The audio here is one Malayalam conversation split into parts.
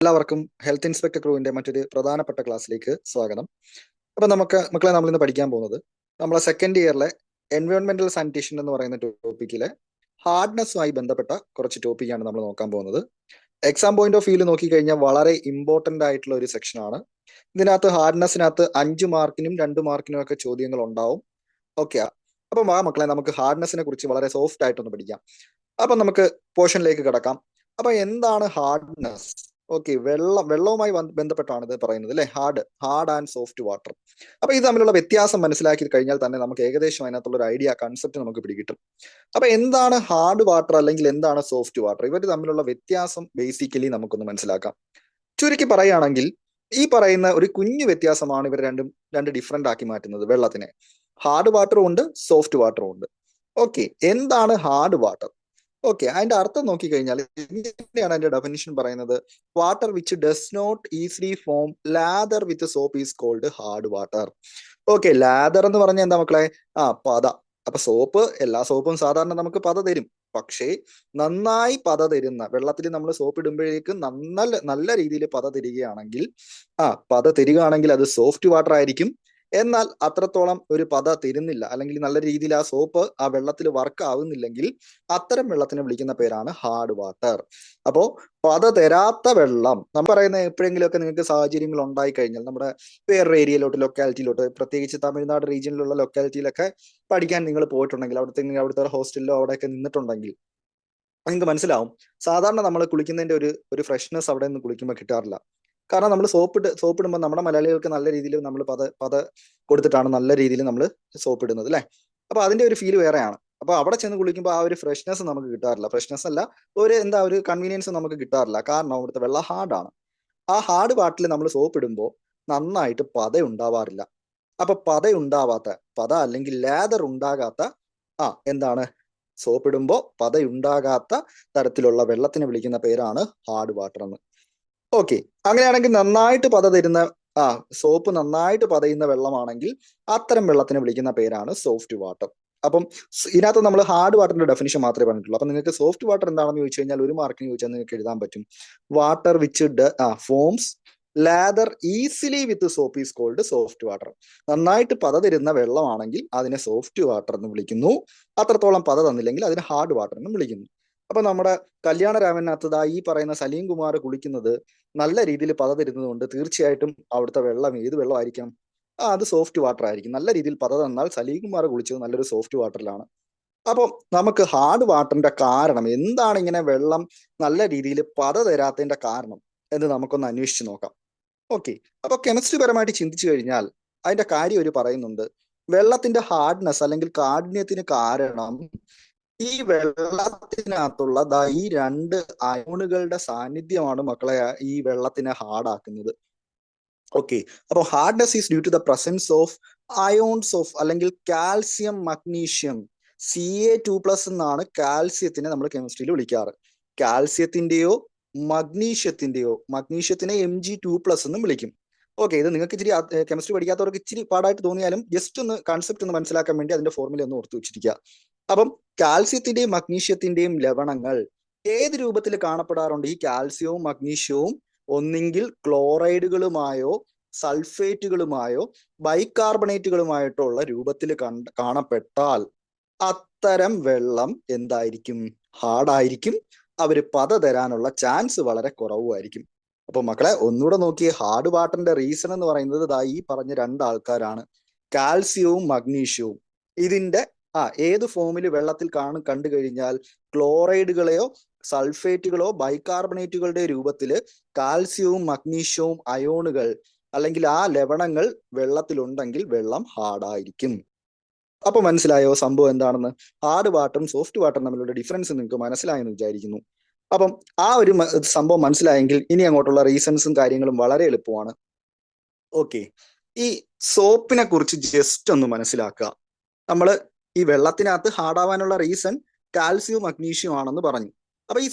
എല്ലാവർക്കും ഹെൽത്ത് ഇൻസ്പെക്ടർ ക്രൂവിന്റെ മറ്റൊരു പ്രധാനപ്പെട്ട ക്ലാസ്സിലേക്ക് സ്വാഗതം. അപ്പൊ മക്കളെ നമ്മൾ ഇന്ന് പഠിക്കാൻ പോകുന്നത് നമ്മളെ സെക്കൻഡ് ഇയറിലെ എൻവയോൺമെന്റൽ സാനിറ്റേഷൻ എന്ന് പറയുന്ന ടോപ്പിക്കിലെ ഹാർഡ്നെസ്സുമായി ബന്ധപ്പെട്ട കുറച്ച് ടോപ്പിക്കാണ് നമ്മൾ നോക്കാൻ പോകുന്നത്. എക്സാം പോയിന്റ് ഓഫ് വ്യൂവിൽ നോക്കിക്കഴിഞ്ഞാൽ വളരെ ഇമ്പോർട്ടന്റ് ആയിട്ടുള്ള ഒരു സെക്ഷനാണ്. ഇതിനകത്ത് ഹാർഡ്നെസ്സിനകത്ത് 5 മാർക്കിനും 2 മാർക്കിനും ഒക്കെ ചോദ്യങ്ങൾ ഉണ്ടാവും. ഓക്കെ, അപ്പൊ മക്കളെ നമുക്ക് ഹാർഡ്നെസ്സിനെ കുറിച്ച് വളരെ സോഫ്റ്റ് ആയിട്ടൊന്ന് പഠിക്കാം. അപ്പൊ നമുക്ക് പോർഷനിലേക്ക് കിടക്കാം. അപ്പൊ എന്താണ് ഹാർഡ്നെസ്? ഓക്കെ, വെള്ളവുമായി ബന്ധപ്പെട്ടാണ് ഇത് പറയുന്നത് അല്ലെ. Hard and soft water. അപ്പൊ ഇത് തമ്മിലുള്ള വ്യത്യാസം മനസ്സിലാക്കി കഴിഞ്ഞാൽ തന്നെ നമുക്ക് ഏകദേശം അതിനകത്തുള്ള ഒരു ഐഡിയ, കൺസെപ്റ്റ് നമുക്ക് പിടികിട്ടും. അപ്പൊ എന്താണ് ഹാർഡ് വാട്ടർ അല്ലെങ്കിൽ എന്താണ് സോഫ്റ്റ് വാട്ടർ? ഇവർ തമ്മിലുള്ള വ്യത്യാസം ബേസിക്കലി നമുക്കൊന്ന് മനസ്സിലാക്കാം. ചുരുക്കി പറയുകയാണെങ്കിൽ ഈ പറയുന്ന ഒരു കുഞ്ഞു വ്യത്യാസമാണ് ഇവർ രണ്ട് ഡിഫറെന്റ് ആക്കി മാറ്റുന്നത് വെള്ളത്തിനെ. ഹാർഡ് വാട്ടറും ഉണ്ട്, സോഫ്റ്റ് വാട്ടറും ഉണ്ട്. ഓക്കെ, എന്താണ് ഹാർഡ് വാട്ടർ? ഓക്കെ, അതിന്റെ അർത്ഥം നോക്കിക്കഴിഞ്ഞാൽ ഇങ്ങനെയാണ് അതിന്റെ ഡെഫിനിഷൻ പറയുന്നത്. Water which does not easily form lather with soap is called hard water. Okay, lather എന്ന് പറഞ്ഞാൽ എന്താ മക്കളെ? പത. അപ്പൊ സോപ്പ്, എല്ലാ സോപ്പും സാധാരണ നമുക്ക് പത തരും. പക്ഷേ നന്നായി പത തരുന്ന വെള്ളത്തിൽ നമ്മൾ സോപ്പ് ഇടുമ്പോഴേക്കും നല്ല രീതിയിൽ പത തരികയാണെങ്കിൽ അത് സോഫ്റ്റ് വാട്ടർ ആയിരിക്കും. എന്നാൽ അത്രത്തോളം ഒരു പത തരുന്നില്ല, അല്ലെങ്കിൽ നല്ല രീതിയിൽ ആ സോപ്പ് ആ വെള്ളത്തിൽ വർക്ക് ആവുന്നില്ലെങ്കിൽ അത്തരം വെള്ളത്തിനെ വിളിക്കുന്ന പേരാണ് ഹാർഡ് വാട്ടർ. അപ്പോ പത തരാത്ത വെള്ളം നമ്മൾ പറയുന്ന എപ്പോഴെങ്കിലും ഒക്കെ നിങ്ങൾക്ക് സാഹചര്യങ്ങൾ ഉണ്ടായി കഴിഞ്ഞാൽ നമ്മുടെ വേറൊരു ഏരിയയിലോട്ട്, ലൊക്കാലിറ്റിയിലോട്ട്, പ്രത്യേകിച്ച് തമിഴ്നാട് റീജിയനിലുള്ള ലൊക്കാലിറ്റിയിലൊക്കെ പഠിക്കാൻ നിങ്ങൾ പോയിട്ടുണ്ടെങ്കിൽ, അവിടുത്തെ ഹോസ്റ്റലിലോ അവിടെയൊക്കെ നിന്നിട്ടുണ്ടെങ്കിൽ നിങ്ങൾക്ക് മനസ്സിലാവും. സാധാരണ നമ്മൾ കുളിക്കുന്നതിന്റെ ഒരു ഫ്രഷ്നെസ് അവിടെ നിന്ന് കുളിക്കുമ്പോൾ കിട്ടാറില്ല. കാരണം നമ്മൾ സോപ്പിടുമ്പോൾ നമ്മുടെ മലയാളികൾക്ക് നല്ല രീതിയിൽ നമ്മൾ പത കൊടുത്തിട്ടാണ് നല്ല രീതിയിൽ നമ്മൾ സോപ്പ് ഇടുന്നത് അല്ലെ. അപ്പൊ അതിന്റെ ഒരു ഫീൽ വേറെയാണ്. അപ്പൊ അവിടെ ചെന്ന് കുളിക്കുമ്പോൾ ആ ഒരു ഫ്രഷ്നെസ് നമുക്ക് കിട്ടാറില്ല. ഫ്രഷ്നെസ് അല്ല, ഒരു കൺവീനിയൻസ് നമുക്ക് കിട്ടാറില്ല. കാരണം അവിടുത്തെ വെള്ളം ഹാർഡാണ്. ആ ഹാർഡ് വാട്ടറിൽ നമ്മൾ സോപ്പ് ഇടുമ്പോൾ നന്നായിട്ട് പത ഉണ്ടാവാറില്ല. അപ്പൊ പത അല്ലെങ്കിൽ ലാദർ ഉണ്ടാകാത്ത എന്താണ് സോപ്പ് ഇടുമ്പോൾ പത ഉണ്ടാകാത്ത തരത്തിലുള്ള വെള്ളത്തിനെ വിളിക്കുന്ന പേരാണ് ഹാർഡ് വാട്ടർ എന്ന്. ഓക്കെ, അങ്ങനെയാണെങ്കിൽ നന്നായിട്ട് പത തരുന്ന സോപ്പ് നന്നായിട്ട് പതയുന്ന വെള്ളമാണെങ്കിൽ അത്തരം വെള്ളത്തിനെ വിളിക്കുന്ന പേരാണ് സോഫ്റ്റ് വാട്ടർ. അപ്പം ഇതിനകത്ത് നമ്മൾ ഹാർഡ് വാട്ടറിന്റെ ഡെഫിനിഷൻ മാത്രമേ പറഞ്ഞിട്ടുള്ളൂ. അപ്പൊ നിങ്ങൾക്ക് സോഫ്റ്റ് വാട്ടർ എന്താണെന്ന് ചോദിച്ചു കഴിഞ്ഞാൽ 1 മാർക്കിന് ചോദിച്ചാൽ നിങ്ങൾക്ക് എഴുതാൻ പറ്റും. Water which forms lather easily with soap is called soft water. നന്നായിട്ട് പത തരുന്ന വെള്ളമാണെങ്കിൽ അതിനെ സോഫ്റ്റ് വാട്ടർ എന്ന് വിളിക്കുന്നു. അത്രത്തോളം പത തന്നില്ലെങ്കിൽ അതിനെ ഹാർഡ് വാട്ടർ എന്ന് വിളിക്കുന്നു. അപ്പൊ നമ്മുടെ കല്യാണരാമനകത്ത് ഈ പറയുന്ന സലീം കുമാർ കുളിക്കുന്നത് നല്ല രീതിയിൽ പത തരുന്നത് കൊണ്ട് തീർച്ചയായിട്ടും അവിടുത്തെ വെള്ളം ഏത് വെള്ളമായിരിക്കും? അത് സോഫ്റ്റ് വാട്ടർ ആയിരിക്കും. നല്ല രീതിയിൽ പത തന്നാൽ സലീം കുമാർ കുളിച്ചത് നല്ലൊരു സോഫ്റ്റ് വാട്ടറിലാണ്. അപ്പം നമുക്ക് ഹാർഡ് വാട്ടറിന്റെ കാരണം എന്താണ്, ഇങ്ങനെ വെള്ളം നല്ല രീതിയിൽ പത തരാത്തതിന്റെ കാരണം എന്ന് നമുക്കൊന്ന് അന്വേഷിച്ച് നോക്കാം. ഓക്കെ, അപ്പൊ കെമിസ്ട്രി പരമായിട്ട് ചിന്തിച്ചു കഴിഞ്ഞാൽ അതിന്റെ കാര്യം ഒരു പറയുന്നുണ്ട്. വെള്ളത്തിന്റെ ഹാർഡ്നെസ് അല്ലെങ്കിൽ കാഠിന്യത്തിന് കാരണം ഈ വെള്ളത്തിനകത്തുള്ള ഈ 2 അയോണുകളുടെ സാന്നിധ്യമാണ് മക്കളെ ഈ വെള്ളത്തിനെ ഹാർഡാക്കുന്നത്. ഓക്കെ, അപ്പൊ hardness is due to the presence of ions of അല്ലെങ്കിൽ കാൽസ്യം മഗ്നീഷ്യം. Ca2+ എന്നാണ് കാൽസ്യത്തിനെ നമ്മൾ കെമിസ്ട്രിയിൽ വിളിക്കാറ്. കാൽസ്യത്തിന്റെയോ മഗ്നീഷ്യത്തിനെ Mg2+ എന്നും വിളിക്കും. ഓക്കെ, ഇത് നിങ്ങൾക്ക് ഇച്ചിരി കെമിസ്ട്രി പഠിക്കാത്തവർക്ക് ഇച്ചിരി പാടായിട്ട് തോന്നിയാലും ജസ്റ്റ് ഒന്ന് കൺസെപ്റ്റ് ഒന്ന് മനസ്സിലാക്കാൻ വേണ്ടി അതിന്റെ ഫോർമുല ഒന്ന് ഓർത്തു വെച്ചിരിക്കുക. അപ്പം കാൽസ്യത്തിന്റെയും മഗ്നീഷ്യത്തിന്റെയും ലവണങ്ങൾ ഏത് രൂപത്തിൽ കാണപ്പെടാറുണ്ട്? ഈ കാൽസ്യവും മഗ്നീഷ്യവും ഒന്നെങ്കിൽ ക്ലോറൈഡുകളുമായോ സൾഫേറ്റുകളുമായോ ബൈകാർബണേറ്റുകളുമായിട്ടോ ഉള്ള രൂപത്തിൽ കാണപ്പെട്ടാൽ അത്തരം വെള്ളം എന്തായിരിക്കും? ഹാർഡായിരിക്കും. അവര് പത തരാനുള്ള ചാൻസ് വളരെ കുറവായിരിക്കും. അപ്പൊ മക്കളെ ഒന്നുകൂടെ നോക്കിയേ, ഹാർഡ് വാട്ടറിന്റെ റീസൺ എന്ന് പറയുന്നത് ഈ പറഞ്ഞ 2 ആൾക്കാരാണ്, കാൽസ്യവും മഗ്നീഷ്യവും. ഇതിന്റെ ഏത് ഫോമിൽ വെള്ളത്തിൽ കണ്ടു കഴിഞ്ഞാൽ ക്ലോറൈഡുകളെയോ സൾഫേറ്റുകളോ ബൈകാർബണേറ്റുകളുടെ രൂപത്തിൽ കാൽസ്യവും മഗ്നീഷ്യവും അയോണുകൾ അല്ലെങ്കിൽ ആ ലവണങ്ങൾ വെള്ളത്തിലുണ്ടെങ്കിൽ വെള്ളം ഹാർഡായിരിക്കും. അപ്പൊ മനസ്സിലായോ സംഭവം എന്താണെന്ന്? ഹാർഡ് വാട്ടറും സോഫ്റ്റ് വാട്ടറും തമ്മിലുള്ള ഡിഫറൻസ് നിങ്ങൾക്ക് മനസ്സിലായെന്ന് വിചാരിക്കുന്നു. അപ്പം ആ ഒരു സംഭവം മനസ്സിലായെങ്കിൽ ഇനി അങ്ങോട്ടുള്ള റീസൺസും കാര്യങ്ങളും വളരെ എളുപ്പമാണ്. ഓക്കെ, ഈ സോപ്പിനെ കുറിച്ച് ജസ്റ്റ് ഒന്ന് മനസ്സിലാക്കുക. നമ്മൾ ഈ വെള്ളത്തിനകത്ത് ഹാർഡാവാനുള്ള റീസൺ കാൽസ്യവും മഗ്നീഷ്യവും ആണെന്ന് പറഞ്ഞു. അപ്പൊ ഈ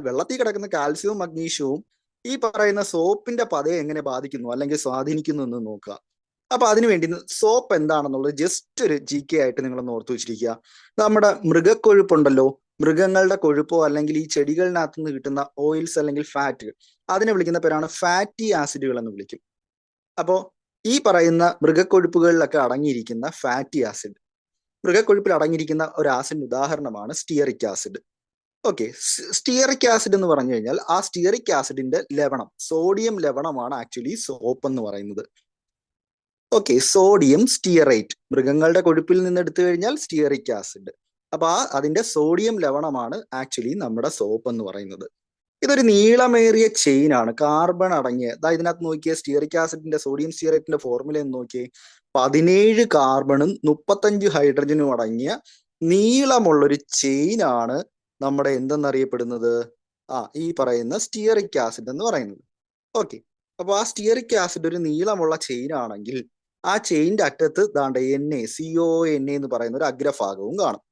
വെള്ളത്തിൽ കിടക്കുന്ന കാൽസ്യവും മഗ്നീഷ്യവും ഈ പറയുന്ന സോപ്പിന്റെ പതയെ എങ്ങനെ ബാധിക്കുന്നു അല്ലെങ്കിൽ സ്വാധീനിക്കുന്നു എന്ന് നോക്കുക. അപ്പൊ അതിനുവേണ്ടി സോപ്പ് എന്താണെന്നുള്ളത് ജസ്റ്റ് ഒരു GK ആയിട്ട് നിങ്ങളൊന്ന് ഓർത്തു വെച്ചിരിക്കുക. നമ്മുടെ മൃഗക്കൊഴുപ്പുണ്ടല്ലോ, മൃഗങ്ങളുടെ കൊഴുപ്പോ അല്ലെങ്കിൽ ഈ ചെടികളിനകത്ത് നിന്ന് കിട്ടുന്ന ഓയിൽസ് അല്ലെങ്കിൽ ഫാറ്റുകൾ, അതിനെ വിളിക്കുന്ന പേരാണ് ഫാറ്റി ആസിഡുകൾ എന്ന് വിളിക്കും. അപ്പോ ഈ പറയുന്ന മൃഗക്കൊഴുപ്പുകളിലൊക്കെ അടങ്ങിയിരിക്കുന്ന ഫാറ്റി ആസിഡ്, മൃഗക്കൊഴുപ്പിൽ അടങ്ങിയിരിക്കുന്ന ഒരു ആസിഡിന് ഉദാഹരണമാണ് stearic acid. Okay, stearic acid എന്ന് പറഞ്ഞു കഴിഞ്ഞാൽ ആ സ്റ്റിയറിക് ആസിഡിന്റെ ലവണം, സോഡിയം ലവണമാണ് ആക്ച്വലി സോപ്പ് എന്ന് പറയുന്നത്. ഓക്കെ, സോഡിയം സ്റ്റിയറേറ്റ്, മൃഗങ്ങളുടെ കൊഴുപ്പിൽ നിന്ന് എടുത്തു കഴിഞ്ഞാൽ സ്റ്റിയറിക് ആസിഡ്. അപ്പൊ അതിന്റെ സോഡിയം ലവണമാണ് ആക്ച്വലി നമ്മുടെ സോപ്പ് എന്ന് പറയുന്നത്. ഇതൊരു നീളമേറിയ ചെയിൻ ആണ്, കാർബൺ അടങ്ങിയ. ഇതിനകത്ത് നോക്കിയേ, സ്റ്റിയറിക് ആസിഡിന്റെ സോഡിയം സ്റ്റിയറേറ്റിന്റെ ഫോർമുല എന്ന് നോക്കിയേ, 17 കാർബണും 35 ഹൈഡ്രജനും അടങ്ങിയ നീളമുള്ളൊരു ചെയിൻ ആണ് നമ്മുടെ എന്തെന്നറിയപ്പെടുന്നത്, ഈ പറയുന്ന സ്റ്റിയറിക് ആസിഡ് എന്ന് പറയുന്നത്. ഓക്കെ, അപ്പൊ ആ സ്റ്റിയറിക് ആസിഡ് ഒരു നീളമുള്ള ചെയിൻ ആണെങ്കിൽ ആ ചെയിന്റെ അറ്റത്ത് ദാണ്ട COONA എന്ന് പറയുന്ന ഒരു അഗ്രഭാഗവും കാണും.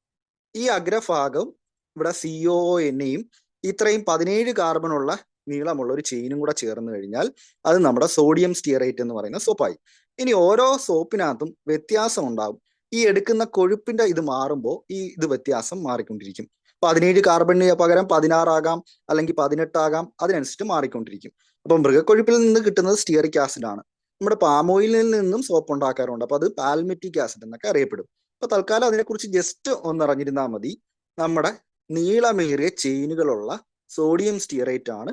ഈ അഗ്രഭാഗം ഇവിടെ COONയും ഇത്രയും 17 കാർബണുള്ള നീളമുള്ള ഒരു ചെയിനും കൂടെ ചേർന്ന് കഴിഞ്ഞാൽ അത് നമ്മുടെ സോഡിയം സ്റ്റിയറേറ്റ് എന്ന് പറയുന്ന സോപ്പായി. ഇനി ഓരോ സോപ്പിനകത്തും വ്യത്യാസം ഉണ്ടാകും. ഈ എടുക്കുന്ന കൊഴുപ്പിന്റെ ഇത് മാറുമ്പോൾ ഇത് വ്യത്യാസം മാറിക്കൊണ്ടിരിക്കും. 17 കാർബണിന് പകരം 16 ആകാം, അല്ലെങ്കിൽ 18 ആകാം, അതിനനുസരിച്ച് മാറിക്കൊണ്ടിരിക്കും. അപ്പൊ മൃഗക്കൊഴുപ്പിൽ നിന്ന് കിട്ടുന്നത് സ്റ്റിയറിക് ആസിഡ് ആണ്. നമ്മുടെ പാമോയിലിൽ നിന്നും സോപ്പ് ഉണ്ടാക്കാറുണ്ട്, അപ്പൊ അത് പാൽമിറ്റിക് ആസിഡ് എന്നൊക്കെ അറിയപ്പെടും. അപ്പൊ തൽക്കാലം അതിനെക്കുറിച്ച് ജസ്റ്റ് ഒന്ന് അറിഞ്ഞിരുന്നാൽ മതി. നമ്മുടെ നീളമേറിയ ചെയിനുകളുള്ള സോഡിയം സ്റ്റിയറേറ്റ് ആണ്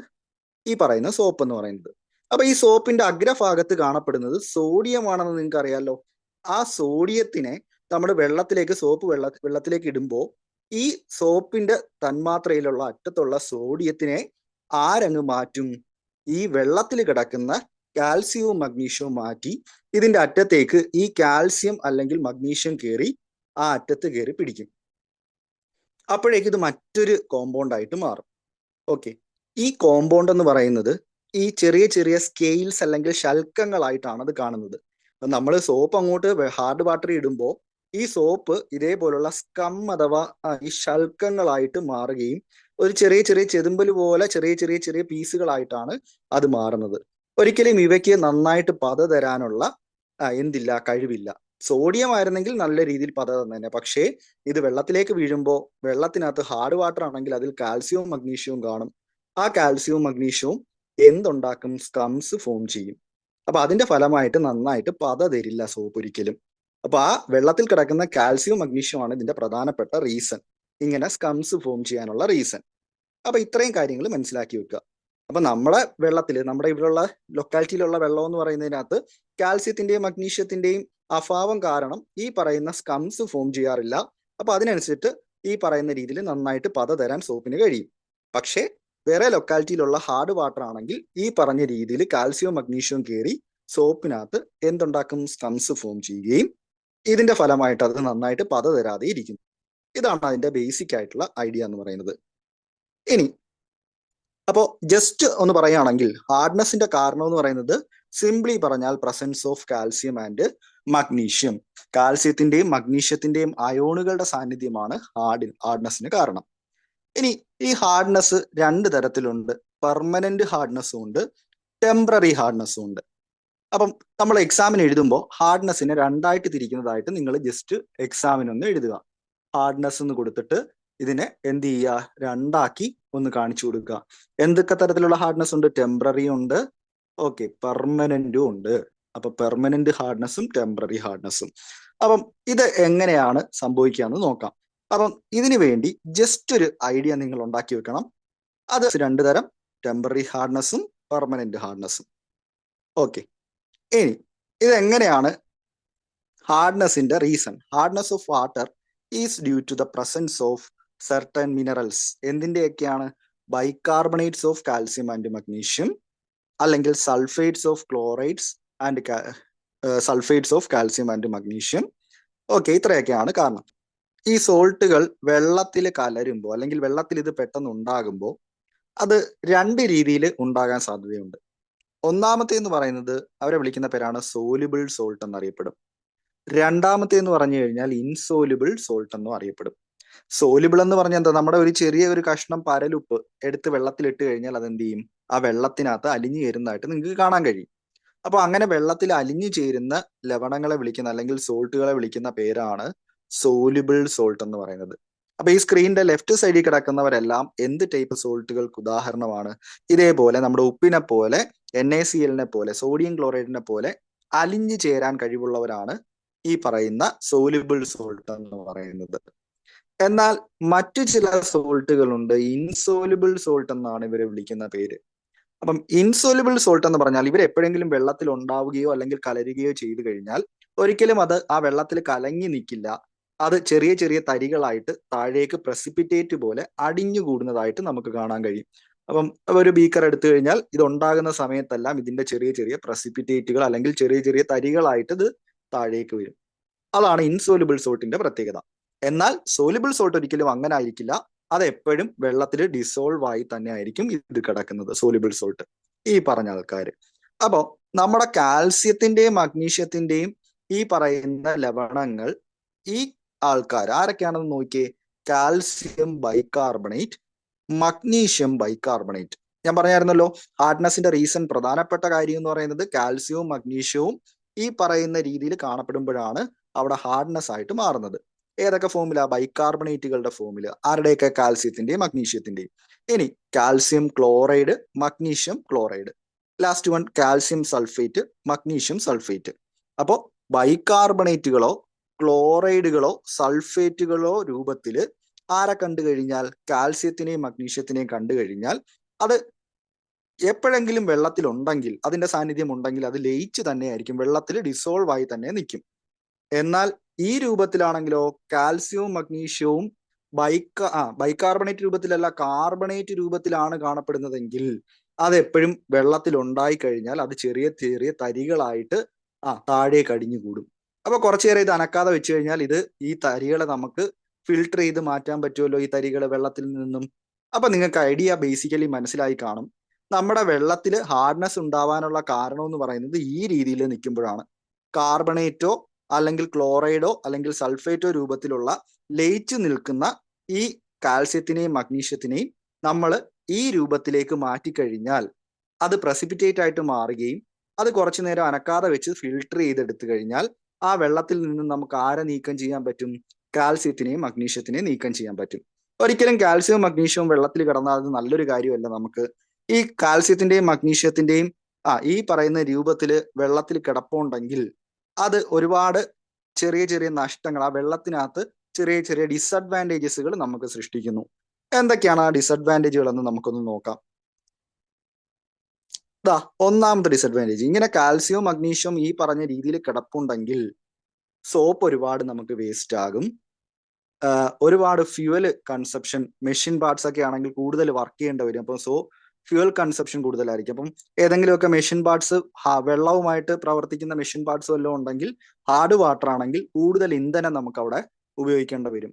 ഈ പറയുന്ന സോപ്പ് എന്ന് പറയുന്നത്. അപ്പൊ ഈ സോപ്പിന്റെ അഗ്രഭാഗത്ത് കാണപ്പെടുന്നത് സോഡിയം ആണെന്ന് നിങ്ങൾക്ക് അറിയാലോ. ആ സോഡിയത്തിനെ നമ്മൾ സോപ്പ് വെള്ളത്തിലേക്ക് ഇടുമ്പോൾ ഈ സോപ്പിന്റെ തന്മാത്രയിലുള്ള അറ്റത്തുള്ള സോഡിയത്തിനെ ആരങ്ങ് മാറ്റും? ഈ വെള്ളത്തിൽ കിടക്കുന്ന കാൽസ്യവും മഗ്നീഷ്യവും മാറ്റി ഇതിന്റെ അറ്റത്തേക്ക് ഈ കാൽസ്യം അല്ലെങ്കിൽ മഗ്നീഷ്യം കയറി ആ അറ്റത്ത് കയറി പിടിക്കും. അപ്പോഴേക്ക് ഇത് മറ്റൊരു കോമ്പൗണ്ട് ആയിട്ട് മാറും. ഓക്കെ, ഈ കോമ്പൗണ്ട് എന്ന് പറയുന്നത് ഈ ചെറിയ ചെറിയ സ്കെയിൽസ് അല്ലെങ്കിൽ ശൽക്കങ്ങളായിട്ടാണ് അത് കാണുന്നത്. നമ്മൾ സോപ്പ് അങ്ങോട്ട് ഹാർഡ് വാട്ടർ ഇടുമ്പോൾ ഈ സോപ്പ് ഇതേപോലുള്ള സ്കം അഥവാ ഈ ശൽക്കങ്ങളായിട്ട് മാറുകയും ഒരു ചെറിയ ചെറിയ ചെതുമ്പൽ പോലെ ചെറിയ ചെറിയ ചെറിയ പീസുകളായിട്ടാണ് അത് മാറുന്നത്. ഒരിക്കലും ഇവയ്ക്ക് നന്നായിട്ട് പത തരാനുള്ള കഴിവില്ല. സോഡിയം ആയിരുന്നെങ്കിൽ നല്ല രീതിയിൽ പത തന്നെ, പക്ഷേ ഇത് വെള്ളത്തിലേക്ക് വീഴുമ്പോൾ വെള്ളത്തിനകത്ത് ഹാർഡ് വാട്ടർ ആണെങ്കിൽ അതിൽ കാൽസ്യവും മഗ്നീഷ്യവും കാണും. ആ കാൽസ്യവും മഗ്നീഷ്യവും എന്തുണ്ടാക്കും? സ്കംസ് ഫോം ചെയ്യും. അപ്പൊ അതിന്റെ ഫലമായിട്ട് നന്നായിട്ട് പത തരില്ല സോപ്പ് ഒരിക്കലും. അപ്പൊ ആ വെള്ളത്തിൽ കിടക്കുന്ന കാൽസ്യവും മഗ്നീഷ്യവും ആണ് ഇതിന്റെ പ്രധാനപ്പെട്ട റീസൺ, ഇങ്ങനെ സ്കംസ് ഫോം ചെയ്യാനുള്ള റീസൺ. അപ്പൊ ഇത്രയും കാര്യങ്ങൾ മനസ്സിലാക്കി വെക്കുക. അപ്പൊ നമ്മുടെ ഇവിടെയുള്ള ലൊക്കാലിറ്റിയിലുള്ള വെള്ളം എന്ന് പറയുന്നതിനകത്ത് കാൽസ്യത്തിന്റെയും മഗ്നീഷ്യത്തിന്റെയും അഭാവം കാരണം ഈ പറയുന്ന സ്കംസ് ഫോം ചെയ്യാറില്ല. അപ്പൊ അതിനനുസരിച്ച് ഈ പറയുന്ന രീതിയിൽ നന്നായിട്ട് പത തരാൻ സോപ്പിന് കഴിയും. പക്ഷേ വേറെ ലൊക്കാലിറ്റിയിലുള്ള ഹാർഡ് വാട്ടർ ആണെങ്കിൽ ഈ പറഞ്ഞ രീതിയിൽ കാൽസ്യവും മഗ്നീഷ്യവും കയറി സോപ്പിനകത്ത് എന്തുണ്ടാക്കും? സ്കംസ് ഫോം ചെയ്യുകയും ഇതിന്റെ ഫലമായിട്ട് അത് നന്നായിട്ട് പത തരാതെ ഇരിക്കും. ഇതാണ് അതിന്റെ ബേസിക് ആയിട്ടുള്ള ഐഡിയ എന്ന് പറയുന്നത്. ഇനി അപ്പോൾ ജസ്റ്റ് ഒന്ന് പറയുകയാണെങ്കിൽ ഹാർഡ്നെസിന്റെ കാരണം എന്ന് പറയുന്നത് സിംപ്ലി പറഞ്ഞാൽ presence of calcium and magnesium, കാൽസ്യത്തിന്റെയും മഗ്നീഷ്യത്തിന്റെയും അയോണുകളുടെ സാന്നിധ്യമാണ് ഹാർഡ്നെസ്സിന് കാരണം. ഇനി ഈ ഹാർഡ്നെസ് 2 തരത്തിലുണ്ട്. പെർമനന്റ് ഹാർഡ്നെസ്സും ഉണ്ട്, ടെമ്പററി ഹാർഡ്നെസ്സും ഉണ്ട്. അപ്പം നമ്മൾ എക്സാമിന് എഴുതുമ്പോൾ ഹാർഡ്നെസ്സിനെ 2ആയിട്ട് തിരിക്കുന്നതായിട്ട് നിങ്ങൾ ജസ്റ്റ് എക്സാമിനൊന്ന് എഴുതുക. ഹാർഡ്നെസ് എന്ന് കൊടുത്തിട്ട് ഇതിനെ എന്ത് ചെയ്യുക? 2ആക്കി ഒന്ന് കാണിച്ചു കൊടുക്കുക. എന്തൊക്കെ തരത്തിലുള്ള ഹാർഡ്നെസ് ഉണ്ട്? ടെമ്പററി ഉണ്ട്, ഓക്കെ, പെർമനന്റും ഉണ്ട്. അപ്പൊ പെർമനന്റ് ഹാർഡ്നെസ്സും ടെമ്പററി ഹാർഡ്നെസ്സും. അപ്പം ഇത് എങ്ങനെയാണ് സംഭവിക്കുക എന്ന് നോക്കാം. അപ്പം ഇതിനു വേണ്ടി ജസ്റ്റ് ഒരു ഐഡിയ നിങ്ങൾ ഉണ്ടാക്കി വെക്കണം. അത് 2 തരം, ടെമ്പററി ഹാർഡ്നെസ്സും പെർമനന്റ് ഹാർഡ്നെസ്സും. ഓക്കെ, ഇനി ഇതെങ്ങനെയാണ് ഹാർഡ്നെസ്സിന്റെ reason? Hardness of water is due to the presence of certain minerals. എന്തിന്റെയൊക്കെയാണ്? Bicarbonates of calcium and magnesium, അല്ലെങ്കിൽ sulphates of chlorides and sulphates of calcium and magnesium. Okay, ഇത്രയൊക്കെയാണ് കാരണം. ഈ സോൾട്ടുകൾ വെള്ളത്തിൽ കലരുമ്പോൾ അല്ലെങ്കിൽ വെള്ളത്തിൽ ഇത് പെട്ടെന്ന് ഉണ്ടാകുമ്പോൾ അത് 2 രീതിയിൽ ഉണ്ടാകാൻ സാധ്യതയുണ്ട്. ഒന്നാമത്തെ എന്ന് പറയുന്നത് അവരെ വിളിക്കുന്ന പേരാണ് സോലുബിൾ സോൾട്ട് എന്നറിയപ്പെടും. രണ്ടാമത്തെ എന്ന് പറഞ്ഞു കഴിഞ്ഞാൽ ഇൻസോലുബിൾ സോൾട്ട് എന്നും അറിയപ്പെടും. സോലുബിൾ എന്ന് പറഞ്ഞാൽ എന്താ? നമ്മുടെ ഒരു ചെറിയ ഒരു കഷ്ണം പരലുപ്പ് എടുത്ത് വെള്ളത്തിലിട്ട് കഴിഞ്ഞാൽ അതെന്ത് ചെയ്യും? ആ വെള്ളത്തിനകത്ത് അലിഞ്ഞു ചേരുന്നതായിട്ട് നിങ്ങൾക്ക് കാണാൻ കഴിയും. അപ്പൊ അങ്ങനെ വെള്ളത്തിൽ അലിഞ്ഞു ചേരുന്ന ലവണങ്ങളെ വിളിക്കുന്ന അല്ലെങ്കിൽ സോൾട്ടുകളെ വിളിക്കുന്ന പേരാണ് സോലുബിൾ സോൾട്ട് എന്ന് പറയുന്നത്. അപ്പൊ ഈ സ്ക്രീനിന്റെ ലെഫ്റ്റ് സൈഡിൽ കിടക്കുന്നവരെല്ലാം എന്ത് ടൈപ്പ് സോൾട്ടുകൾക്ക് ഉദാഹരണമാണ്? ഇതേപോലെ നമ്മുടെ ഉപ്പിനെ പോലെ NaCl പോലെ സോഡിയം ക്ലോറൈഡിനെ പോലെ അലിഞ്ഞു ചേരാൻ കഴിവുള്ളവരാണ് ഈ പറയുന്ന സോലുബിൾ സോൾട്ട് എന്ന് പറയുന്നത്. എന്നാൽ മറ്റു ചില സോൾട്ടുകളുണ്ട്, ഇൻസോലുബിൾ സോൾട്ട് എന്നാണ് ഇവരെ വിളിക്കുന്ന പേര്. അപ്പം ഇൻസോലുബിൾ സോൾട്ട് എന്ന് പറഞ്ഞാൽ ഇവർ എപ്പോഴെങ്കിലും വെള്ളത്തിൽ ഉണ്ടാവുകയോ അല്ലെങ്കിൽ കലരുകയോ ചെയ്തു കഴിഞ്ഞാൽ ഒരിക്കലും അത് ആ വെള്ളത്തിൽ കലങ്ങി നിൽക്കില്ല. അത് ചെറിയ ചെറിയ തരികളായിട്ട് താഴേക്ക് പ്രസിപ്പിറ്റേറ്റ് പോലെ അടിഞ്ഞുകൂടുന്നതായിട്ട് നമുക്ക് കാണാൻ കഴിയും. അപ്പം ഒരു ബീക്കർ എടുത്തു കഴിഞ്ഞാൽ ഇത് ഉണ്ടാകുന്ന സമയത്തെല്ലാം ഇതിന്റെ ചെറിയ ചെറിയ പ്രസിപ്പിറ്റേറ്റുകൾ അല്ലെങ്കിൽ ചെറിയ ചെറിയ തരികളായിട്ട് ഇത് താഴേക്ക് വരും. അതാണ് ഇൻസോലുബിൾ സോൾട്ടിന്റെ പ്രത്യേകത. എന്നാൽ സോലുബിൾ സോൾട്ട് ഒരിക്കലും അങ്ങനെ ആയിരിക്കില്ല. അത് എപ്പോഴും വെള്ളത്തിൽ ഡിസോൾവ് ആയി തന്നെ ആയിരിക്കും ഇത് കിടക്കുന്നത്, സോലുബിൾ സോൾട്ട്, ഈ പറഞ്ഞ ആൾക്കാര്. അപ്പോ നമ്മുടെ കാൽസ്യത്തിന്റെയും മഗ്നീഷ്യത്തിന്റെയും ഈ പറയുന്ന ലവണങ്ങൾ ഈ ആൾക്കാർ ആരൊക്കെയാണെന്ന് നോക്കിയേ. Calcium bicarbonate, magnesium bicarbonate. ഞാൻ പറഞ്ഞായിരുന്നല്ലോ, ഹാർഡ്നെസിന്റെ റീസൺ പ്രധാനപ്പെട്ട കാര്യം എന്ന് പറയുന്നത് കാൽസ്യവും മഗ്നീഷ്യവും ഈ പറയുന്ന രീതിയിൽ കാണപ്പെടുമ്പോഴാണ് അവിടെ ഹാർഡ്നെസ് ആയിട്ട് മാറുന്നത്. ഏതൊക്കെ ഫോമില? ബൈകാർബണേറ്റുകളുടെ ഫോമിൽ. ആരുടെയൊക്കെ? കാൽസ്യത്തിന്റെയും മഗ്നീഷ്യത്തിന്റെയും. ഇനി calcium chloride, magnesium chloride. Last one calcium sulphate, magnesium sulphate. അപ്പോൾ ബൈകാർബണേറ്റുകളോ ക്ലോറൈഡുകളോ സൾഫേറ്റുകളോ രൂപത്തിൽ ആരെ കണ്ടു കഴിഞ്ഞാൽ, കാൽസ്യത്തിനെയും മഗ്നീഷ്യത്തിനെയും കണ്ടു കഴിഞ്ഞാൽ അത് എപ്പോഴെങ്കിലും വെള്ളത്തിൽ ഉണ്ടെങ്കിൽ, അതിന്റെ സാന്നിധ്യം ഉണ്ടെങ്കിൽ അത് ലയിച്ച് തന്നെയായിരിക്കും, വെള്ളത്തിൽ ഡിസോൾവ് ആയി തന്നെ നിൽക്കും. എന്നാൽ ഈ രൂപത്തിലാണെങ്കിലോ കാൽസ്യവും മഗ്നീഷ്യവും ബൈകാർബണേറ്റ് രൂപത്തിലല്ല, കാർബണേറ്റ് രൂപത്തിലാണ് കാണപ്പെടുന്നതെങ്കിൽ അത് എപ്പോഴും വെള്ളത്തിൽ ഉണ്ടായി കഴിഞ്ഞാൽ അത് ചെറിയ ചെറിയ തരികളായിട്ട് താഴേക്ക് അടിഞ്ഞുകൂടും. അപ്പൊ കുറച്ചേറെ ഇത് അനക്കാതെ വെച്ച് കഴിഞ്ഞാൽ ഈ തരികളെ നമുക്ക് ഫിൽട്ടർ ചെയ്ത് മാറ്റാൻ പറ്റുമല്ലോ, ഈ തരികളെ വെള്ളത്തിൽ നിന്നും. അപ്പൊ നിങ്ങൾക്ക് ഐഡിയ ബേസിക്കലി മനസ്സിലായി കാണും. നമ്മുടെ വെള്ളത്തിൽ ഹാർഡ്നെസ് ഉണ്ടാവാനുള്ള കാരണം എന്ന് പറയുന്നത് ഈ രീതിയിൽ നിൽക്കുമ്പോഴാണ്. കാർബണേറ്റോ അല്ലെങ്കിൽ ക്ലോറൈഡോ അല്ലെങ്കിൽ സൾഫേറ്റോ രൂപത്തിലുള്ള ലയിച്ചു നിൽക്കുന്ന ഈ കാൽസ്യത്തിനെയും മഗ്നീഷ്യത്തിനെയും നമ്മൾ ഈ രൂപത്തിലേക്ക് മാറ്റിക്കഴിഞ്ഞാൽ അത് പ്രസിപ്പിറ്റേറ്റ് ആയിട്ട് മാറുകയും അത് കുറച്ചു നേരം അനക്കാതെ വെച്ച് ഫിൽട്ടർ ചെയ്തെടുത്തു കഴിഞ്ഞാൽ ആ വെള്ളത്തിൽ നിന്നും നമുക്ക് ആരെ നീക്കം ചെയ്യാൻ പറ്റും? കാൽസ്യത്തിനെയും മഗ്നീഷ്യത്തിനെയും നീക്കം ചെയ്യാൻ പറ്റും. ഒരിക്കലും കാൽസ്യവും മഗ്നീഷ്യവും വെള്ളത്തിൽ കിടന്നാൽ അത് നല്ലൊരു കാര്യമല്ല. നമുക്ക് ഈ കാൽസ്യത്തിന്റെയും മഗ്നീഷ്യത്തിന്റെയും ഈ പറയുന്ന രൂപത്തിൽ വെള്ളത്തിൽ കിടപ്പുണ്ടെങ്കിൽ അത് ഒരുപാട് ചെറിയ ചെറിയ നഷ്ടങ്ങൾ, ആ വെള്ളത്തിനകത്ത് ചെറിയ ചെറിയ ഡിസഡ്വാൻറ്റേജസുകൾ നമുക്ക് സൃഷ്ടിക്കുന്നു. എന്തൊക്കെയാണ് ആ ഡിസഡ്വാൻറ്റേജുകൾ എന്ന് നമുക്കൊന്ന് നോക്കാം. ഒന്നാമത്തെ ഡിസഡ്വാൻറ്റേജ്, ഇങ്ങനെ കാൽസ്യവും മഗ്നീഷ്യവും ഈ പറഞ്ഞ രീതിയിൽ കിടപ്പുണ്ടെങ്കിൽ സോപ്പ് ഒരുപാട് നമുക്ക് വേസ്റ്റ് ആകും. ഒരുപാട് ഫ്യൂവൽ കൺസപ്ഷൻ, മെഷീൻ പാർട്സ് ഒക്കെ ആണെങ്കിൽ കൂടുതൽ വർക്ക് ചെയ്യേണ്ടി വരും. അപ്പം ഫ്യൂവൽ കൺസപ്ഷൻ കൂടുതലായിരിക്കും. അപ്പം ഏതെങ്കിലുമൊക്കെ മെഷീൻ പാർട്സ് വെള്ളവുമായിട്ട് പ്രവർത്തിക്കുന്ന മെഷീൻ പാർട്സ് വല്ലതും ഉണ്ടെങ്കിൽ, ഹാർഡ് വാട്ടർ ആണെങ്കിൽ കൂടുതൽ ഇന്ധനം നമുക്ക് അവിടെ ഉപയോഗിക്കേണ്ടി വരും.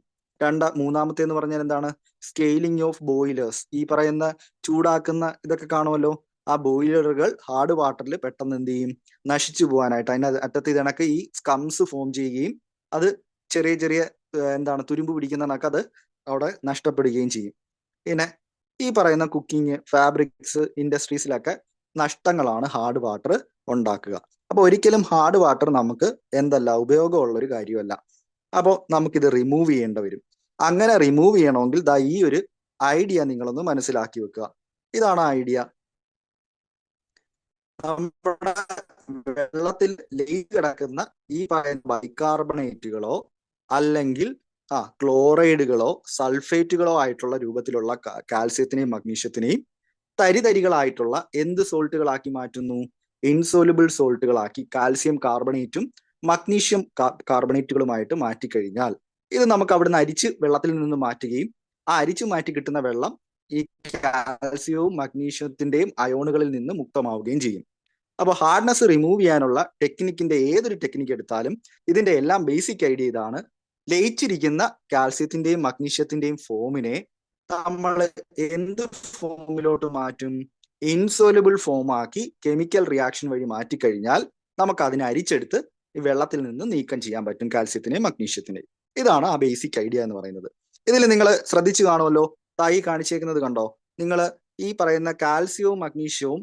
മൂന്നാമത്തെ എന്ന് പറഞ്ഞാൽ എന്താണ്? Scaling of boilers. ഈ പറയുന്ന ചൂടാക്കുന്ന ഇതൊക്കെ കാണുമല്ലോ, ആ ബോയിലറുകൾ ഹാർഡ് വാട്ടറിൽ പെട്ടെന്ന് എന്ത് ചെയ്യും? നശിച്ചു പോകാനായിട്ട് അതിന് അറ്റത്ത് ഇതിനൊക്കെ ഈ സ്കംസ് ഫോം ചെയ്യുകയും അത് ചെറിയ ചെറിയ തുരുമ്പ് പിടിക്കുന്ന കണക്ക് അത് അവിടെ നഷ്ടപ്പെടുകയും ചെയ്യും. പിന്നെ ഈ പറയുന്ന കുക്കിംഗ്, ഫാബ്രിക്സ് ഇൻഡസ്ട്രീസിലൊക്കെ നഷ്ടങ്ങളാണ് ഹാർഡ് വാട്ടർ ഉണ്ടാക്കുക. അപ്പൊ ഒരിക്കലും ഹാർഡ് വാട്ടർ നമുക്ക് ഉപയോഗമുള്ള ഒരു കാര്യമല്ല. അപ്പോൾ നമുക്കിത് റിമൂവ് ചെയ്യേണ്ടി വരും. അങ്ങനെ റിമൂവ് ചെയ്യണമെങ്കിൽ ഈ ഒരു ഐഡിയ നിങ്ങളൊന്ന് മനസ്സിലാക്കി വെക്കുക. ഇതാണ് ഐഡിയ. നമ്മുടെ വെള്ളത്തിൽ ലയിച്ച് കിടക്കുന്ന ഈ പറയുന്ന ബൈകാർബണേറ്റുകളോ അല്ലെങ്കിൽ ക്ലോറൈഡുകളോ സൾഫേറ്റുകളോ ആയിട്ടുള്ള രൂപത്തിലുള്ള കാൽസ്യത്തിനെയും മഗ്നീഷ്യത്തിനെയും തരിതരികളായിട്ടുള്ള എന്ത് സോൾട്ടുകളാക്കി മാറ്റുന്നു? ഇൻസോലുബിൾ സോൾട്ടുകളാക്കി കാൽസ്യം കാർബണേറ്റും മഗ്നീഷ്യം കാർബണേറ്റുകളുമായിട്ട് മാറ്റിക്കഴിഞ്ഞാൽ ഇത് നമുക്ക് അവിടുന്ന് അരിച്ച് വെള്ളത്തിൽ നിന്ന് മാറ്റുകയും ആ അരിച്ചു മാറ്റി കിട്ടുന്ന വെള്ളം ഈ കാൽസ്യവും മഗ്നീഷ്യത്തിന്റെയും അയോണുകളിൽ നിന്ന് മുക്തമാവുകയും ചെയ്യും. അപ്പോൾ ഹാർഡ്നെസ് റിമൂവ് ചെയ്യാനുള്ള ടെക്നിക്കിന്റെ ഏതൊരു ടെക്നിക്ക് എടുത്താലും ഇതിന്റെ എല്ലാം ബേസിക് ഐഡിയ ഇതാണ്. ലയിച്ചിരിക്കുന്ന കാൽസ്യത്തിന്റെയും മഗ്നീഷ്യത്തിന്റെയും ഫോമിനെ നമ്മൾ എന്ത് ഫോമിലോട്ട് മാറ്റും? ഇൻസോലുബിൾ ഫോം ആക്കി കെമിക്കൽ റിയാക്ഷൻ വഴി മാറ്റിക്കഴിഞ്ഞാൽ നമുക്ക് അതിനെ അരിച്ചെടുത്ത് ഈ വെള്ളത്തിൽ നിന്ന് നീക്കം ചെയ്യാൻ പറ്റും കാൽസ്യത്തിനെയും മഗ്നീഷ്യത്തിനെയും. ഇതാണ് ആ ബേസിക് ഐഡിയ എന്ന് പറയുന്നത്. ഇതിൽ നിങ്ങൾ ശ്രദ്ധിച്ചു കാണുമല്ലോ, തായി കാണിച്ചേക്കുന്നത് കണ്ടോ? നിങ്ങൾ ഈ പറയുന്ന കാൽസ്യവും മഗ്നീഷ്യവും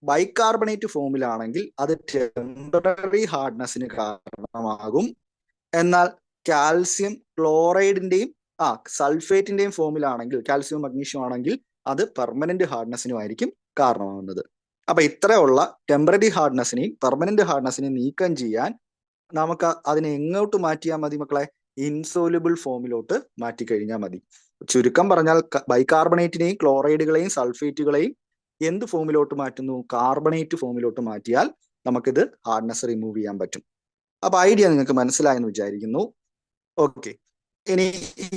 ബൈകാർബണേറ്റ് ഫോമിലാണെങ്കിൽ അത് ടെമ്പററി ഹാർഡ്നെസ്സിന് കാരണമാകും. എന്നാൽ കാൽസ്യം ക്ലോറൈഡിന്റെയും സൾഫേറ്റിന്റെയും ഫോമിലാണെങ്കിൽ കാൽസ്യം മഗ്നീഷ്യം ആണെങ്കിൽ അത് പെർമനന്റ് ഹാർഡ്നെസ്സിനുമായിരിക്കും കാരണമാകുന്നത്. അപ്പൊ ഇത്രയുള്ള ടെമ്പററി ഹാർഡ്നെസ്സിനെയും പെർമനന്റ് ഹാർഡ്നെസ്സിനെയും നീക്കം ചെയ്യാൻ നമുക്ക് അതിനെ എങ്ങോട്ട് മാറ്റിയാൽ മതി മക്കളെ? ഇൻസോലുബിൾ ഫോമിലോട്ട് മാറ്റി കഴിഞ്ഞാൽ മതി. ചുരുക്കം പറഞ്ഞാൽ ബൈകാർബണേറ്റിനെയും ക്ലോറൈഡുകളെയും സൾഫേറ്റുകളെയും എന്ത് ഫോമിലോട്ട് മാറ്റുന്നു? കാർബണേറ്റ് ഫോമിലോട്ട് മാറ്റിയാൽ നമുക്കിത് ഹാർഡ്നെസ് റിമൂവ് ചെയ്യാൻ പറ്റും. അപ്പൊ ഐഡിയ നിങ്ങൾക്ക് മനസ്സിലായെന്ന് വിചാരിക്കുന്നു. ഓക്കെ, ഇനി ഈ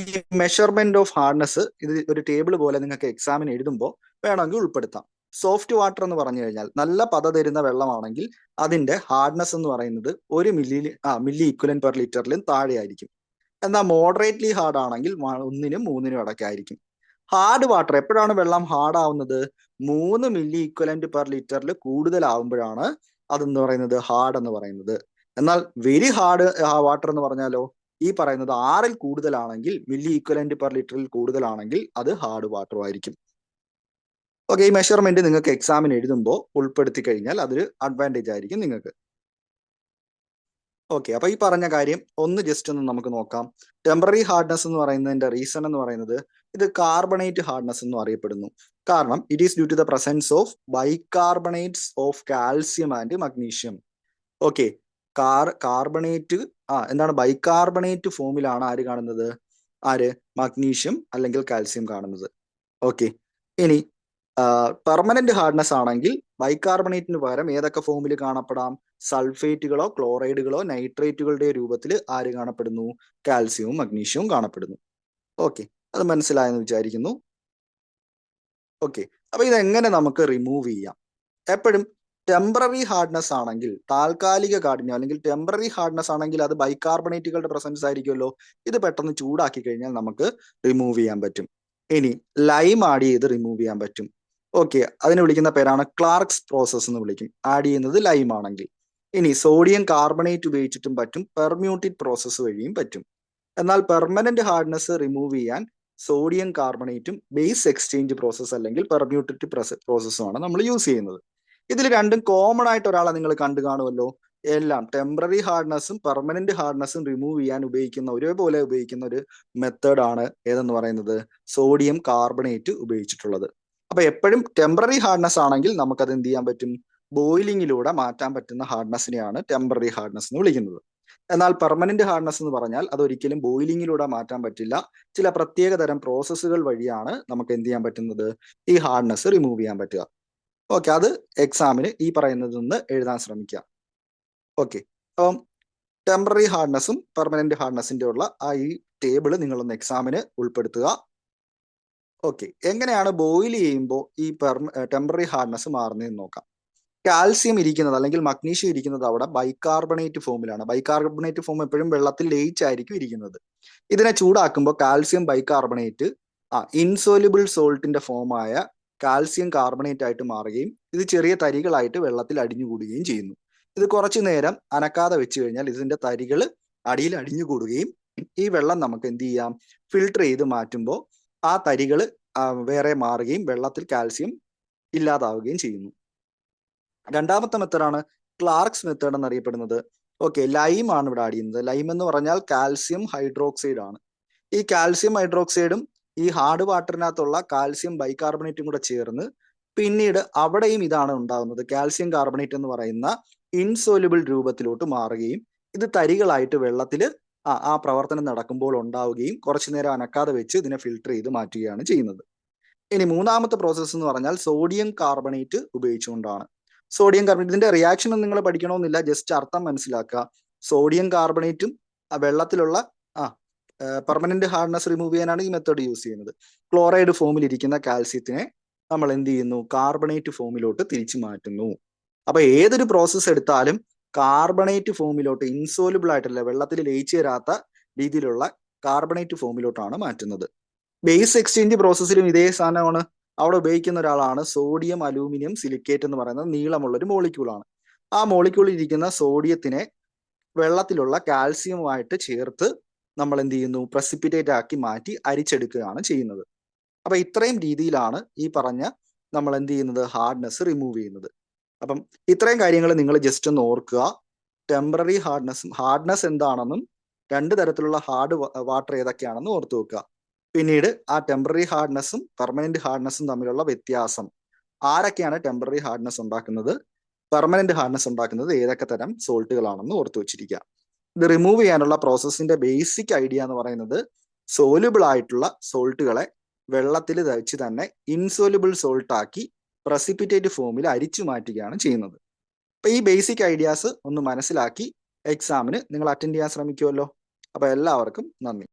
മെഷർമെന്റ് ഓഫ് ഹാർഡ്നെസ് ഇത് ഒരു ടേബിൾ പോലെ നിങ്ങൾക്ക് എക്സാമിന് എഴുതുമ്പോൾ വേണമെങ്കിൽ ഉൾപ്പെടുത്താം. സോഫ്റ്റ് വാട്ടർ എന്ന് പറഞ്ഞു കഴിഞ്ഞാൽ നല്ല പത തരുന്ന വെള്ളമാണെങ്കിൽ അതിന്റെ ഹാർഡ്നെസ് എന്ന് പറയുന്നത് 1 മില്ലി ഇക്വലന്റ് പെർ ലിറ്ററിലും താഴെ ആയിരിക്കും. എന്നാൽ മോഡറേറ്റ്ലി ഹാർഡ് ആണെങ്കിൽ 1-നും 3-നും ഇടയ്ക്കായിരിക്കും. ഹാർഡ് വാട്ടർ എപ്പോഴാണ് വെള്ളം ഹാർഡ് ആവുന്നത്? 3 മില്ലി ഇക്വലന്റ് പെർ ലിറ്ററിൽ കൂടുതലാവുമ്പോഴാണ് അതെന്ന് പറയുന്നത് ഹാർഡ് എന്ന് പറയുന്നത്. എന്നാൽ വെരി ഹാർഡ് വാട്ടർ എന്ന് പറഞ്ഞാലോ ഈ പറയുന്നത് 6-ൽ കൂടുതലാണെങ്കിൽ, മില്ലി ഇക്വലന്റ് പെർ ലിറ്ററിൽ കൂടുതലാണെങ്കിൽ അത് ഹാർഡ് വാട്ടർ ആയിരിക്കും. ഓക്കെ, ഈ മെഷർമെന്റ് നിങ്ങൾക്ക് എക്സാമിന് എഴുതുമ്പോൾ ഉൾപ്പെടുത്തി കഴിഞ്ഞാൽ അതൊരു അഡ്വാൻറ്റേജ് ആയിരിക്കും നിങ്ങൾക്ക്. ഓക്കെ, അപ്പൊ ഈ പറഞ്ഞ കാര്യം ഒന്ന് ജസ്റ്റ് ഒന്ന് നമുക്ക് നോക്കാം. ടെമ്പററി ഹാർഡ്നെസ് എന്ന് പറയുന്നതിന്റെ റീസൺ എന്ന് പറയുന്നത് ഇത് കാർബണേറ്റ് ഹാർഡ്നെസ് എന്ന് അറിയപ്പെടുന്നു. കാരണം it is due to the presence of bicarbonates of calcium and magnesium. Okay, carbonate എന്താണ് ബൈകാർബണേറ്റ് ഫോമിലാണ് ആര് കാണുന്നത്? മഗ്നീഷ്യം അല്ലെങ്കിൽ കാൽസ്യം കാണുന്നത്. ഓക്കെ, ഇനി പെർമനന്റ് ഹാർഡ്നെസ് ആണെങ്കിൽ ബൈകാർബണേറ്റിന് പകരം ഏതൊക്കെ ഫോമിൽ കാണപ്പെടാം? സൾഫേറ്റുകളോ ക്ലോറൈഡുകളോ നൈട്രേറ്റുകളുടെ രൂപത്തിൽ ആര് കാണപ്പെടുന്നു? കാൽസ്യവും മഗ്നീഷ്യവും കാണപ്പെടുന്നു. ഓക്കെ, അത് മനസ്സിലായെന്ന് വിചാരിക്കുന്നു. ഓക്കെ, അപ്പൊ ഇതെങ്ങനെ നമുക്ക് റിമൂവ് ചെയ്യാം? എപ്പോഴും ടെമ്പററി ഹാർഡ്നെസ് ആണെങ്കിൽ, താൽക്കാലിക കാഠിന്യം അല്ലെങ്കിൽ ടെമ്പററി ഹാർഡ്നെസ് ആണെങ്കിൽ അത് ബൈകാർബണേറ്റുകളുടെ പ്രസൻസ് ആയിരിക്കുമല്ലോ. ഇത് പെട്ടെന്ന് ചൂടാക്കി കഴിഞ്ഞാൽ നമുക്ക് റിമൂവ് ചെയ്യാൻ പറ്റും. ഇനി ലൈം ആഡ് ചെയ്ത് റിമൂവ് ചെയ്യാൻ പറ്റും. ഓക്കെ, അതിനെ വിളിക്കുന്ന പേരാണ് ക്ലാർക്സ് പ്രോസസ് എന്ന് വിളിക്കും, ആഡ് ചെയ്യുന്നത് ലൈം ആണെങ്കിൽ. ഇനി സോഡിയം കാർബണേറ്റ് ഉപയോഗിച്ചിട്ടും പറ്റും, പെർമ്യൂട്ടേറ്റ് പ്രോസസ്സ് വഴിയും പറ്റും. എന്നാൽ പെർമനന്റ് ഹാർഡ്നെസ് റിമൂവ് ചെയ്യാൻ സോഡിയം കാർബണേറ്റും ബേസ് എക്സ്ചേഞ്ച് പ്രോസസ്സ് അല്ലെങ്കിൽ പെർമ്യൂട്ടേറ്റ് പ്രോസസ്സുമാണ് നമ്മൾ യൂസ് ചെയ്യുന്നത്. ഇതിൽ രണ്ടും കോമൺ ആയിട്ട് ഒരാളെ നിങ്ങൾ കണ്ടു കാണുമല്ലോ. എല്ലാം ടെമ്പററി ഹാർഡ്നെസ്സും പെർമനന്റ് ഹാർഡ്നെസ്സും റിമൂവ് ചെയ്യാൻ ഒരേപോലെ ഉപയോഗിക്കുന്ന ഒരു മെത്തേഡ് ആണ് ഏതെന്ന് പറയുന്നത്? സോഡിയം കാർബണേറ്റ് ഉപയോഗിച്ചിട്ടുള്ളത്. അപ്പൊ എപ്പോഴും ടെമ്പററി ഹാർഡ്നെസ് ആണെങ്കിൽ നമുക്കത് എന്ത് ചെയ്യാൻ പറ്റും? ബോയിലിങ്ങിലൂടെ മാറ്റാൻ പറ്റുന്ന ഹാർഡ്നെസ്സിനെയാണ് ടെമ്പററി ഹാർഡ്നെസ് എന്ന് വിളിക്കുന്നത്. എന്നാൽ പെർമനന്റ് ഹാർഡ്നെസ് എന്ന് പറഞ്ഞാൽ അതൊരിക്കലും ബോയിലിങ്ങിലൂടെ മാറ്റാൻ പറ്റില്ല. ചില പ്രത്യേക തരം പ്രോസസ്സുകൾ വഴിയാണ് നമുക്ക് എന്ത് ചെയ്യാൻ പറ്റുന്നത്? ഈ ഹാർഡ്നെസ് റിമൂവ് ചെയ്യാൻ പറ്റുക. ഓക്കെ, അത് എക്സാമിന് ഈ പറയുന്നതിൽ നിന്ന് എഴുതാൻ ശ്രമിക്കുക. ഓക്കെ, അപ്പം ടെമ്പററി ഹാർഡ്നെസ്സും പെർമനന്റ് ഹാർഡ്നെസ്സിന്റെ ഉള്ള ഈ ടേബിൾ നിങ്ങളൊന്ന് എക്സാമിന് ഉൾപ്പെടുത്തുക. ഓക്കെ, എങ്ങനെയാണ് ബോയിൽ ചെയ്യുമ്പോൾ ഈ ടെമ്പററി ഹാർഡ്നെസ് മാറുന്നതെന്ന് നോക്കാം. കാൽസ്യം ഇരിക്കുന്നത് അല്ലെങ്കിൽ മഗ്നീഷ്യം ഇരിക്കുന്നത് അവിടെ ബൈകാർബണേറ്റ് ഫോമിലാണ്. ബൈകാർബണേറ്റ് ഫോം എപ്പോഴും വെള്ളത്തിൽ ലയിച്ചായിരിക്കും ഇരിക്കുന്നത്. ഇതിനെ ചൂടാക്കുമ്പോൾ കാൽസ്യം ബൈകാർബണേറ്റ് ഇൻസോലുബിൾ സോൾട്ടിന്റെ ഫോമായ കാൽസ്യം കാർബണേറ്റ് ആയിട്ട് മാറുകയും ഇത് ചെറിയ തരികളായിട്ട് വെള്ളത്തിൽ അടിഞ്ഞുകൂടുകയും ചെയ്യുന്നു. ഇത് കുറച്ചു നേരം അനക്കാതെ വെച്ച് കഴിഞ്ഞാൽ ഇതിന്റെ തരികൾ അടിയിൽ അടിഞ്ഞുകൂടുകയും ഈ വെള്ളം നമുക്ക് എന്ത് ചെയ്യാം? ഫിൽട്ടർ ചെയ്ത് മാറ്റുമ്പോൾ ആ തരികൾ വേറെ മാറുകയും വെള്ളത്തിൽ കാൽസ്യം ഇല്ലാതാവുകയും ചെയ്യുന്നു. രണ്ടാമത്തെ മെത്തേഡാണ് ക്ലാർക്സ് മെത്തേഡ് എന്നറിയപ്പെടുന്നത്. ഓക്കെ, ലൈം ആണ് ഇവിടെ ആഡ് ചെയ്യുന്നത്. ലൈം എന്ന് പറഞ്ഞാൽ കാൽസ്യം ഹൈഡ്രോക്സൈഡ് ആണ്. ഈ കാൽസ്യം ഹൈഡ്രോക്സൈഡും ഈ ഹാർഡ് വാട്ടറിനകത്തുള്ള കാൽസ്യം ബൈകാർബണേറ്റും കൂടെ ചേർന്ന് പിന്നീട് അവിടെയും ഇതാണ് ഉണ്ടാകുന്നത്. കാൽസ്യം കാർബണേറ്റ് എന്ന് പറയുന്ന ഇൻസോലുബിൾ രൂപത്തിലോട്ട് മാറുകയും ഇത് തരികളായിട്ട് വെള്ളത്തിൽ ആ പ്രവർത്തനം നടക്കുമ്പോൾ ഉണ്ടാവുകയും കുറച്ചു നേരം അനക്കാതെ വെച്ച് ഇതിനെ ഫിൽട്ടർ ചെയ്ത് മാറ്റുകയാണ് ചെയ്യുന്നത്. ഇനി മൂന്നാമത്തെ പ്രോസസ്സ് എന്ന് പറഞ്ഞാൽ സോഡിയം കാർബണേറ്റ് ഉപയോഗിച്ചുകൊണ്ടാണ്. സോഡിയം കാർബണേറ്റ് ഇതിന്റെ റിയാക്ഷൻ നിങ്ങൾ പഠിക്കണമെന്നില്ല, ജസ്റ്റ് അർത്ഥം മനസ്സിലാക്കുക. സോഡിയം കാർബണേറ്റും വെള്ളത്തിലുള്ള പെർമനന്റ് ഹാർഡ്നെസ് റിമൂവ് ചെയ്യാനാണ് ഈ മെത്തേഡ് യൂസ് ചെയ്യുന്നത്. ക്ലോറൈഡ് ഫോമിൽ ഇരിക്കുന്ന കാൽസ്യത്തിനെ നമ്മൾ എന്ത് ചെയ്യുന്നു? കാർബണേറ്റ് ഫോമിലോട്ട് തിരിച്ചു മാറ്റുന്നു. അപ്പൊ ഏതൊരു പ്രോസസ്സ് എടുത്താലും കാർബണേറ്റ് ഫോമിലോട്ട്, ഇൻസോലുബിൾ ആയിട്ടല്ല, വെള്ളത്തിൽ ലയിച്ചു ചേരാത്ത രീതിയിലുള്ള കാർബണേറ്റ് ഫോമിലോട്ടാണ് മാറ്റുന്നത്. ബേസ് എക്സ്ചേഞ്ച് പ്രോസസ്സിലും ഇതേ സാധനമാണ്. അവിടെ ഉപയോഗിക്കുന്ന ഒരാളാണ് സോഡിയം അലൂമിനിയം സിലിക്കേറ്റ് എന്ന് പറയുന്നത് നീളമുള്ള ഒരു മോളിക്യൂളാണ്. ആ മോളിക്യൂളിൽ ഇരിക്കുന്ന സോഡിയത്തിനെ വെള്ളത്തിലുള്ള കാൽസ്യവുമായിട്ട് ചേർത്ത് നമ്മൾ എന്ത് ചെയ്യുന്നു? പ്രസിപ്പിറ്റേറ്റ് ആക്കി മാറ്റി അരിച്ചെടുക്കുകയാണ് ചെയ്യുന്നത്. അപ്പൊ ഇത്രയും രീതിയിലാണ് ഈ പറഞ്ഞ നമ്മൾ എന്ത് ചെയ്യുന്നത്? ഹാർഡ്നെസ് റിമൂവ് ചെയ്യുന്നത്. അപ്പം ഇത്രയും കാര്യങ്ങൾ നിങ്ങൾ ജസ്റ്റ് ഒന്ന് ഓർക്കുക. ടെമ്പററി ഹാർഡ്നെസ് എന്താണെന്നും രണ്ട് തരത്തിലുള്ള ഹാർഡ് വാട്ടർ ഏതൊക്കെയാണെന്ന് ഓർത്തു വെക്കുക. പിന്നീട് ആ ടെമ്പററി ഹാർഡ്നെസ്സും പെർമനന്റ് ഹാർഡ്നെസ്സും തമ്മിലുള്ള വ്യത്യാസം, ആരൊക്കെയാണ് ടെമ്പററി ഹാർഡ്നെസ് ഉണ്ടാക്കുന്നത്, പെർമനന്റ് ഹാർഡ്നെസ് ഉണ്ടാക്കുന്നത് ഏതൊക്കെ തരം സോൾട്ടുകളാണെന്ന് ഓർത്തു വെച്ചിരിക്കുക. ഇത് റിമൂവ് ചെയ്യാനുള്ള പ്രോസസ്സിന്റെ ബേസിക് ഐഡിയ എന്ന് പറയുന്നത് സോലുബിൾ ആയിട്ടുള്ള സോൾട്ടുകളെ വെള്ളത്തിൽ വെച്ച് തന്നെ ഇൻസോലുബിൾ സോൾട്ട് ആക്കി പ്രസിപ്പിറ്റേറ്റ് ഫോമിൽ അരിച്ചു മാറ്റുകയാണ് ചെയ്യുന്നത്. അപ്പൊ ഈ ബേസിക് ഐഡിയാസ് ഒന്ന് മനസ്സിലാക്കി എക്സാമിന് നിങ്ങൾ അറ്റൻഡ് ചെയ്യാൻ ശ്രമിക്കുമല്ലോ. അപ്പൊ എല്ലാവർക്കും നന്ദി.